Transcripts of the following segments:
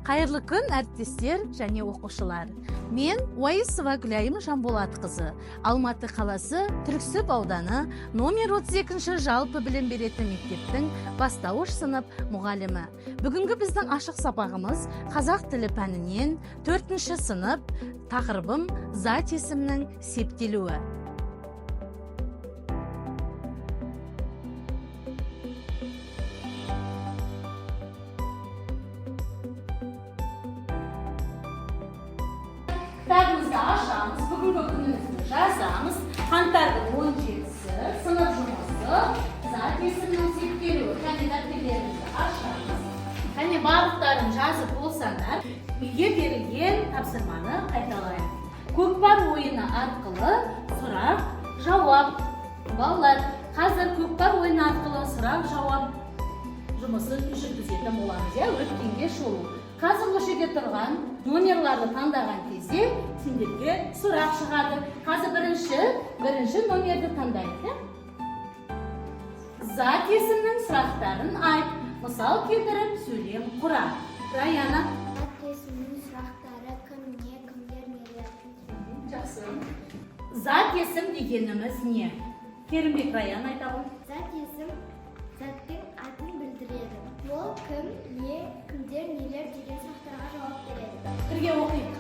Қайырлы күн, әріптестер және оқушылар. Мен Уайысова Гүлайым Жанболатқызы, Алматы қаласы Түрксіб ауданы номер 32-ші жалпы білім беретін мектептің бастауыш сынып мұғалімі. Бүгінгі біздің ашық сабағымыз қазақ тілі пәнінен 4-ші сынып, тақырыбым зат есімнің септелуі. Кітабымызды ашамыз, бүгінгі күнімізді жазамыз. Қаңтардың 17-сі, сынып жұмысы, зат есімнің септелуі. Дәптерлерімізді ашамыз. Және барлықтарын жазып болсаңдар, үйге берілген тапсырманы қайталайық. Көкпар ойыны арқылы сұрақ, жауап. Балалар, қазір көкпар ойыны арқылы сұрақ, жауап жұмысын жүргізетін боламыз. Өткенге шолу. Қазір көшеде тұрған номерларды таңдаған кезде сендерге сұрақ шығады. Қазір бірінші номерді таңдайық. Зат есімнің сұрақтарын айт. Мысал келтіріп сөйлем құра. Раяна. Зат есімнің сұрақтары кім, не, кімдер, нелер. Жақсы. Зат есім дегеніміз не? Керімбек, Раяна айта ғой. Зат есім заттың атын білдіреді. Ол кім, не, кімдер, нелер деген сұрақтарға жауап береді. Бірге оқиық.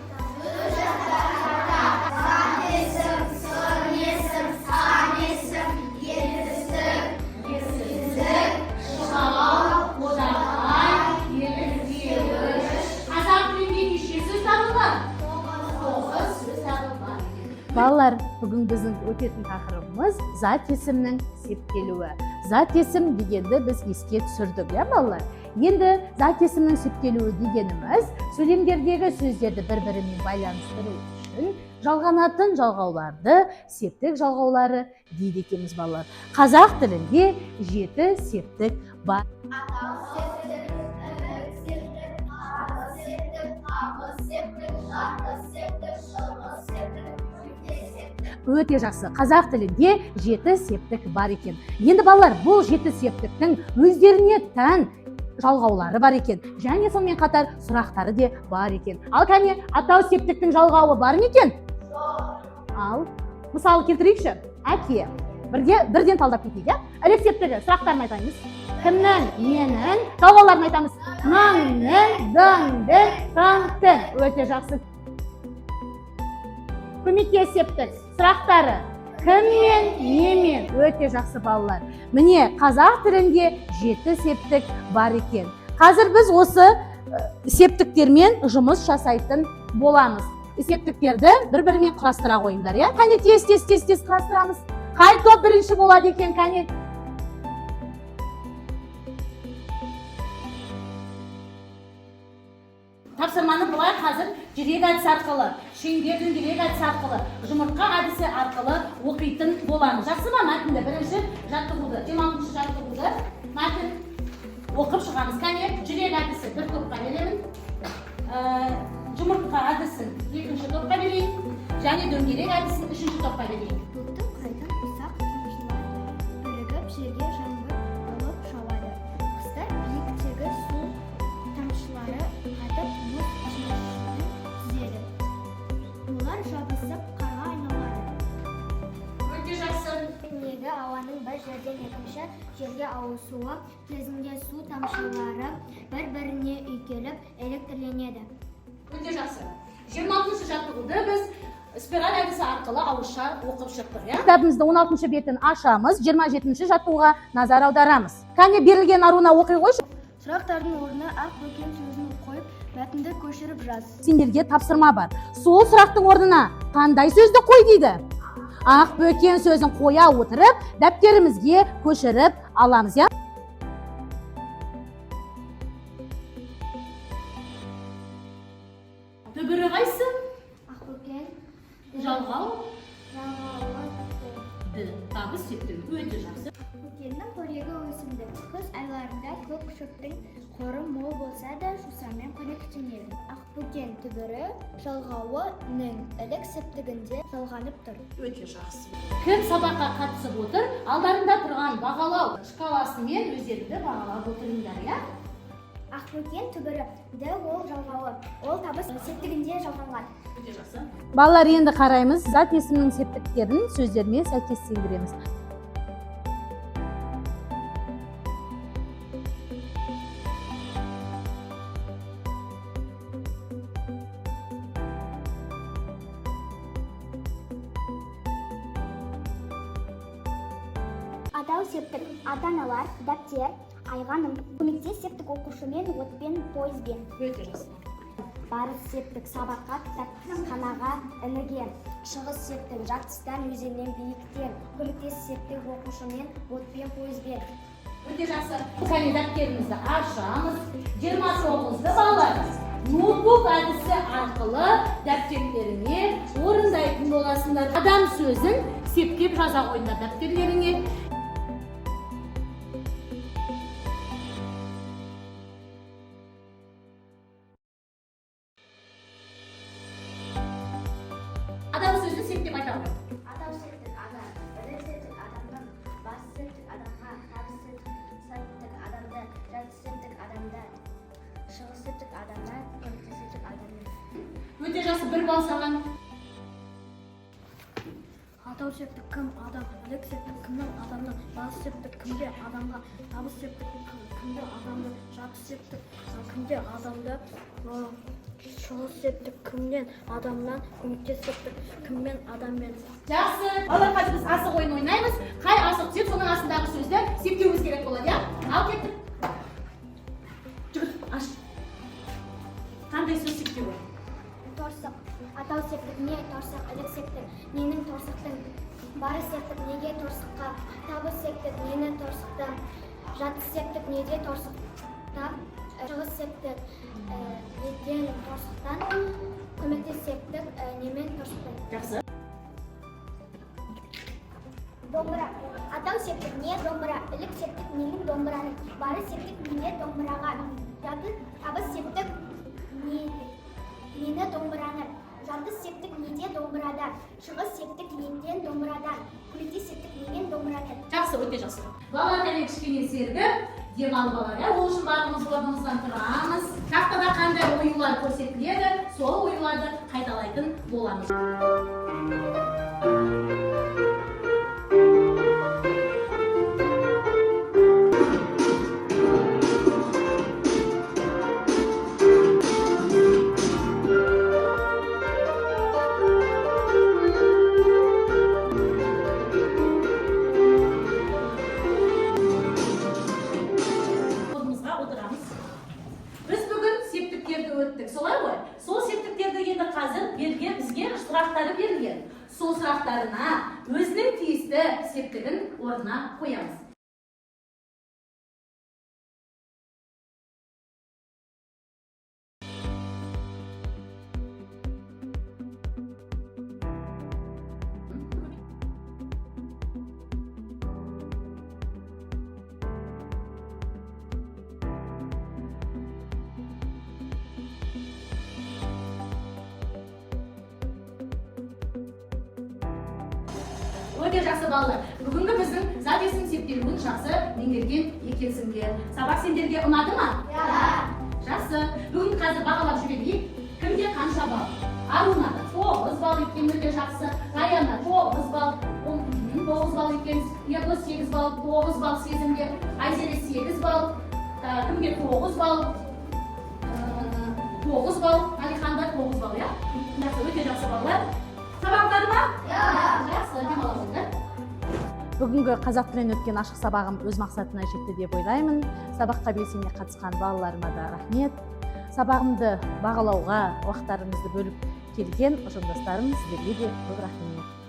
Зат есім, сын есім, сан есім, етістік, Жауап, одақай, ертегіш. Қазақ тілінде неше сөз табылған? 9 сөз табылған. Балалар, бүгін біздің өтетін тақырыбымыз зат есімнің септелуі. Зат есім дегенді біз еске түсірдік, балалар? Енді зат есімнің септелуі дегеніміз сөйлемдердегі сөздерді бір-бірімен байланыстыру үшін жалғанатын жалғауларды септік жалғаулары дейді екенбіз, балалар. Қазақ тілінде 7 септік бар. Өте жақсы. Қазақ тілінде 7 септік бар екен. Енді балалар, бұл 7 септіктің өздеріне тән жалғаулары бар екен. Және сонымен қатар сұрақтары де бар екен. Ал кәне, атау септіктің жалғауы бар ма екен? Ал, мысалы келтірейікші. Әке. Бірден талдап кетейік. Ілік септігі сұрақтарын айтамыз. Кімнің, ненің, жалғауларын айтамыз. Наңның, дыңдың, таңтың. Өте жақсы. Көмекке септік сұрақтары кіммен, немен. Өте жақсы, балалар. Міне, қазақ тілінде 7 септік бар екен. Қазір біз осы септіктермен жұмыс жасайтын боламыз. Септіктерді бір-бірімен құрастыра қойыңдар. Кәне тез құрастырамыз. Қай топ бірінші болады екен, кәне? Тапсырманы бұлай қазір жүрек әдісі арқылы, шеңбердің жүрек әдісі арқылы, жұмыртқа әдісі арқылы оқитын боламыз. Жақсы ма мәтінді? Бірінші жаттығуды, 26-шы жаттығуды мәтін оқып шығамыз. Кәне, жүрек әдісі бір топқа беремін, жұмыртқа әдісін екінші топқа берейін, және дөңгелек әдісін үшінші топқа берейін. Бұлттың қайдан ұсақ тамшылары бірігіп жерге жаңбыр болып жауады. Қыста биіктегі су тамшылары қатып мұз жиыршығын түзеді. Олар жабысып қарға айналады. Өте жақсы. Негі ауаның бір жерден екінші жерге ауысуы кезінде су тамшылары бір-біріне үйкеліп электрленеді. Өте жақсы. 26-шы жаттығуды біз спираль әдісі арқылы ауызша оқып шықтық. Кітабымызды 16-шы бетін ашамыз, 27-ші жаттығуға назар аударамыз. Кәне берілген аруына оқи қойшы. Сұрақтардың орнына ақ бөкен сөзін қойып, мәтінді көшіріп жаз. Сендерге тапсырма бар. Сол сұрақтың орнына қандай сөзді қой дейді? Ақ бөкен сөзін қоя отырып, дәптерімізге көшіріп аламыз. Түбірі қайсы? Ақ бөкен, Жалғау. жалғауы, Табыс септігі өте жақсы. бөкеннің қорегі өсімді. Күз айларында көк шөптің қоры мол болса да жусанмен қоректенеді. Ақ бөкен түбірі жалғауының ілік септігінде жалғанып тұр. Өте жақсы. Кім сабаққа қатысып отыр? Алдарында тұрған бағалау шкаласымен өздеріңді бағалап отырыңдар, Ақбөкен түбірі, Д ол жалғауы, ол табыс септігінде жалғанған. Өте жақсы. Балалар, енді қараймыз. Зат есімнің септіктерін сөздермен сәйкестендіреміз. Адал септік, ата-аналар, дәптер, айғаным, көмектес септік оқушымен, отпен, пойызбен. Өте жақсы. Барыс септік, сабаққа, кітапханаға, ініге. Шығыс септік, жартыстан, өзеннен, биіктен. Көмектес септік оқушымен, отпен, пойызбен. Өте жақсы. Кәне дәптерімізді ашамыз. 29-ды балалар ноутбук әдісі арқылы дәптертеріңе орындайтын боласыңдар. Адам сөзін септеп жаза қойыңдар дәптерлеріңе. Адам сөзін септеп айта қой. Атау септік, ана, ірі септік, адамның, бас септік, адамға, табыс септік, адамды, жарты септік, адамда, шығыс септік, адамда, көмектес септік, адамның. Өте жақсы, бір балл саған. Атау септік, кім, адам, ілік септік, кімнің, адамның, бас септік, кімде, адамға, табыс септік, кімде, адамды, жарты септік, кімде, адамды, шығыс септік, кімнен, адамнан, көмектес септік, кіммен, адаммен. Жақсы. Балалар, қазір біз асық ойын ойнаймыз. Қай асық түседі, соның астындағы сөзді септеуіміз керек болады, иә? Ал кеттік. Жүгір, аш. Қандай сөз септеуі? Торсық. Атау септік, не торсық, ілік септік, ненің торсықтың, бары септік, неге торсыққа, табыс септік, нені торсықтан, жарты септік, неде торсықта, шығыс септік, неден торсықтан, көмектес септік, немен торсықтан. Жақсы. Домбыра. Атау септік, не домбыра, ілік септік, ненің домбыраның, бары септік, неге домбыраға, табыс септік, нені домбыраны, жарты септік, неде домбырада, шығыс септік, неден домбырада, көмектес септік, немен домбырадан. Жақсы, өте жақсы. Балалар, кәне кішкене сергіп, демалып алар, ол үшін барлығымыз орнымыздан тұрамыз. Тақтада қандай оюлар көрсетіледі, сол оюларды қайталайтын боламыз. Солай ғой? Сол септіктерді енді қазір бізге сұрақтары берілген. Сол сұрақтарына өзінің тиісті септігін орнына қоямыз. Өте жақсы балалар. Бүгінгі біздің зат есім септелуін жақсы меңгерген екенсіңдер. Сабақ сендерге ұнады ма? Жақсы. Бүгін қазір бағалап жіберейік. Кімге қанша балл? Арунада 9 балл екен, өте жақсы. Раяна 9 балл, 9 балл екен. Ердос 8 балл, 9 балл сезімге. Айзере 8 балл. Кімге 9 балл? 9 балл. Алиханда 9 балл, иә? Өте жақсы балалар. Сабақтары ма? Жақсы, демаласыңдар. Бүгінгі қазақ тілінен өткен ашық сабағым өз мақсатына жетті деп ойлаймын. Сабаққа белсене қатысқан балаларыма да рахмет. Сабағымды бағалауға уақыттарыңызды бөліп келген ұжымдастарым, сіздерге де көп рахмет.